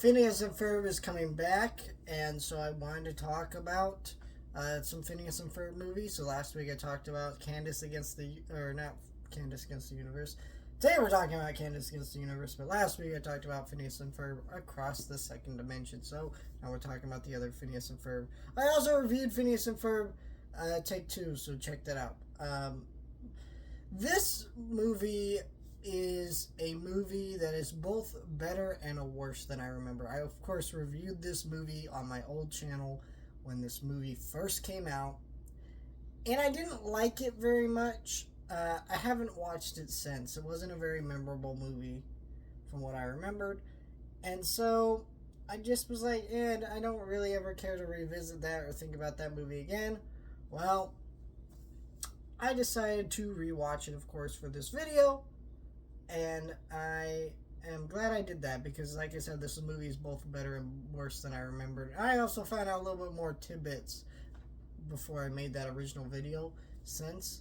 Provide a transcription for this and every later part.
Phineas and Ferb is coming back, and so I wanted to talk about some Phineas and Ferb movies. So last week I talked about Candace against the, or not Candace against the universe. Today we're talking about Candace against the universe, but last week I talked about Phineas and Ferb across the second dimension. So now we're talking about the other Phineas and Ferb. I also reviewed Phineas and Ferb Take Two, so check that out. This movie is a movie that is both better and a worse than I remember. I, of course, reviewed this movie on my old channel when this movie first came out, and I didn't like it very much. I haven't watched it since. It wasn't a very memorable movie from what I remembered, and so I just was like, I don't really ever care to revisit that or think about that movie again. Well, I decided to rewatch it, of course, for this video. And I am glad I did that because, like I said, this movie is both better and worse than I remembered. I also found out a little bit more tidbits before I made that original video since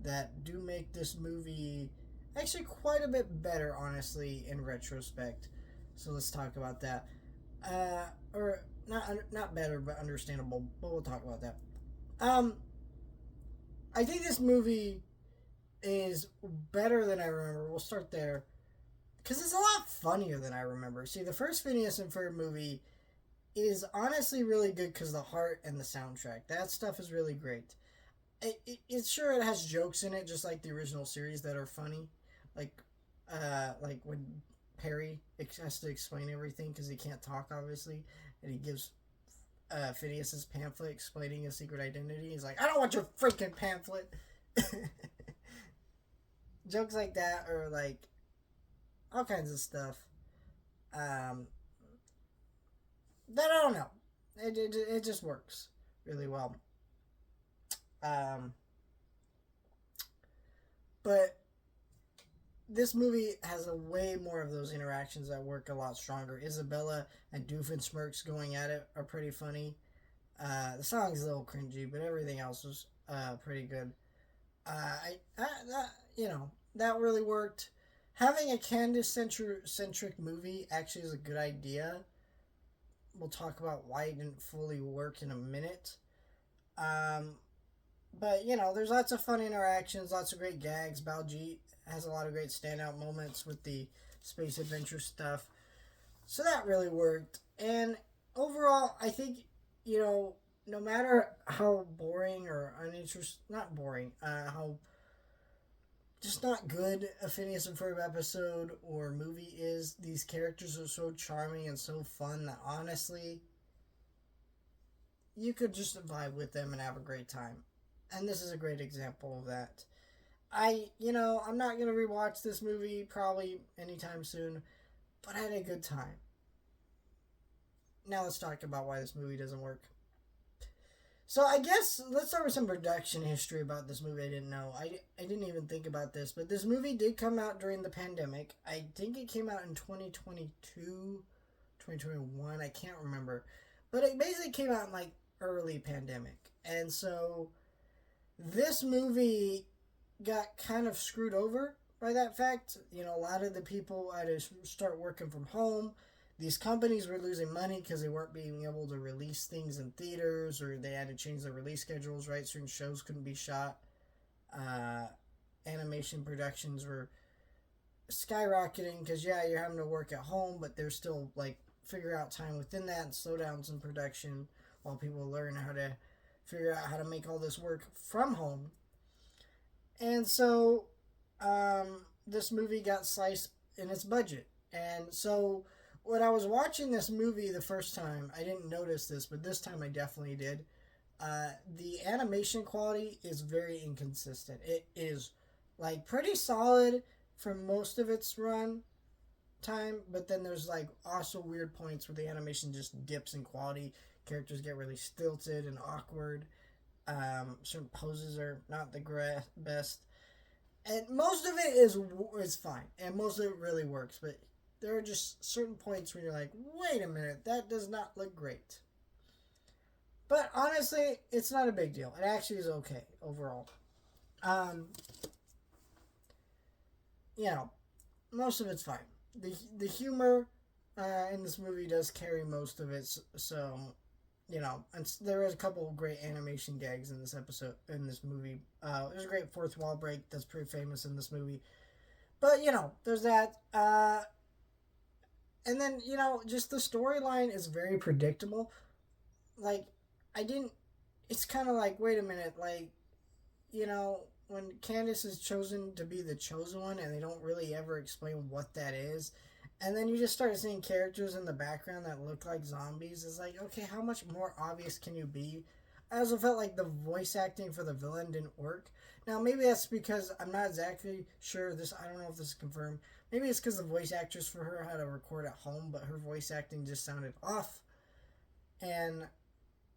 that do make this movie actually quite a bit better, honestly, in retrospect. So let's talk about that. Or not better, but understandable. But we'll talk about that. I think this movie is better than I remember. We'll start there. Because it's a lot funnier than I remember. See, the first Phineas and Ferb movie is honestly really good because the heart and the soundtrack. That stuff is really great. It's sure it has jokes in it, just like the original series that are funny. Like when Perry has to explain everything because he can't talk, obviously. And he gives Phineas his pamphlet explaining his secret identity. He's like, I don't want your freaking pamphlet. Jokes like that, or like all kinds of stuff that I don't know. It just works really well. But this movie has a way more of those interactions that work a lot stronger. Isabella and Doofenshmirtz going at it are pretty funny. The song's a little cringy, but everything else was pretty good. That really worked. Having a Candace centric movie actually is a good idea. We'll talk about why it didn't fully work in a minute. But there's lots of fun interactions, lots of great gags. Baljeet has a lot of great standout moments with the space adventure stuff. So that really worked. And overall, I think, no matter how boring or not boring, how just not good a Phineas and Ferb episode or movie is, these characters are so charming and so fun that honestly, you could just vibe with them and have a great time. And this is a great example of that. I'm not going to rewatch this movie probably anytime soon, but I had a good time. Now let's talk about why this movie doesn't work. So I guess let's start with some production history about this movie I didn't know. I didn't even think about this, but this movie did come out during the pandemic. I think it came out in 2022, 2021, I can't remember. But it basically came out in like early pandemic. And so this movie got kind of screwed over by that fact. A lot of the people had to start working from home. These companies were losing money because they weren't being able to release things in theaters, or they had to change their release schedules, right? Certain shows couldn't be shot. Animation productions were skyrocketing because, you're having to work at home, but they're still, figure out time within that and slow downs in production while people learn how to figure out how to make all this work from home. And so, this movie got sliced in its budget. And so when I was watching this movie the first time, I didn't notice this, but this time I definitely did. The animation quality is very inconsistent. It is pretty solid for most of its run time, but then there's also weird points where the animation just dips in quality. Characters get really stilted and awkward. Certain poses are not the best. And most of it is fine, and most of it really works, but there are just certain points where you're like, wait a minute, that does not look great. But honestly, it's not a big deal. It actually is okay overall. Most of it's fine. The humor and this movie does carry most of it. So, and there is a couple of great animation gags in this episode, in this movie. There's a great fourth wall break that's pretty famous in this movie. But, there's that. And then, just the storyline is very predictable. Like, I didn't. It's kind of like, wait a minute, like, when Candace is chosen to be the chosen one and they don't really ever explain what that is, and then you just start seeing characters in the background that look like zombies, it's like, okay, how much more obvious can you be? I also felt like the voice acting for the villain didn't work. Now, maybe that's because I'm not exactly sure this, I don't know if this is confirmed. Maybe it's because the voice actress for her had to record at home, but her voice acting just sounded off. And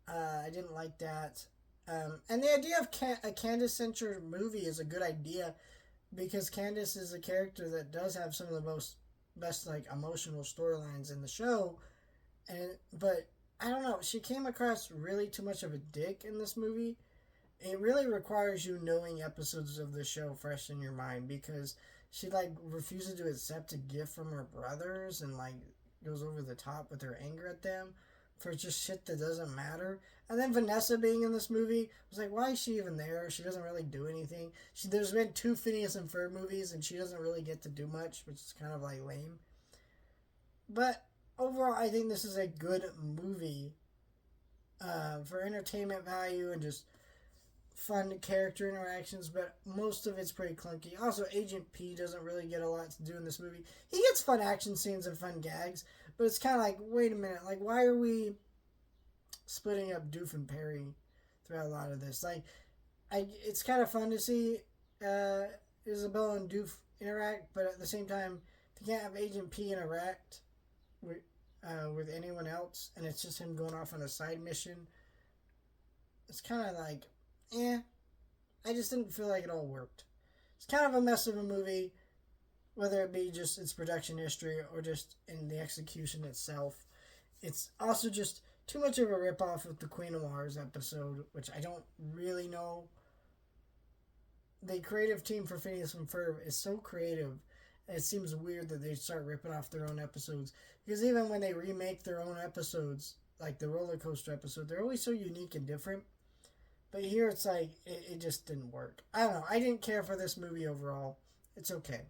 I didn't like that. And the idea of a Candace-centered movie is a good idea because Candace is a character that does have some of the best like emotional storylines in the show, but I don't know, she came across really too much of a dick in this movie. It really requires you knowing episodes of the show fresh in your mind because she like refuses to accept a gift from her brothers and like goes over the top with her anger at them for just shit that doesn't matter. And then Vanessa being in this movie was like, why is she even there? She doesn't really do anything. There's been 2 Phineas and Ferb movies, and she doesn't really get to do much, which is kind of like lame. But overall, I think this is a good movie for entertainment value and just fun character interactions, but most of it's pretty clunky. Also, Agent P doesn't really get a lot to do in this movie. He gets fun action scenes and fun gags, but it's kind of like, wait a minute, like, why are we splitting up Doof and Perry throughout a lot of this? Like, it's kind of fun to see Isabel and Doof interact, but at the same time, if you can't have Agent P interact with anyone else, and it's just him going off on a side mission, it's kind of like, I just didn't feel like it all worked. It's kind of a mess of a movie, whether it be just its production history or just in the execution itself. It's also just too much of a ripoff of the Queen of Mars episode, which I don't really know. The creative team for Phineas and Ferb is so creative, and it seems weird that they start ripping off their own episodes. Because even when they remake their own episodes, like the roller coaster episode, they're always so unique and different. But here it's like, it just didn't work. I don't know. I didn't care for this movie overall. It's okay.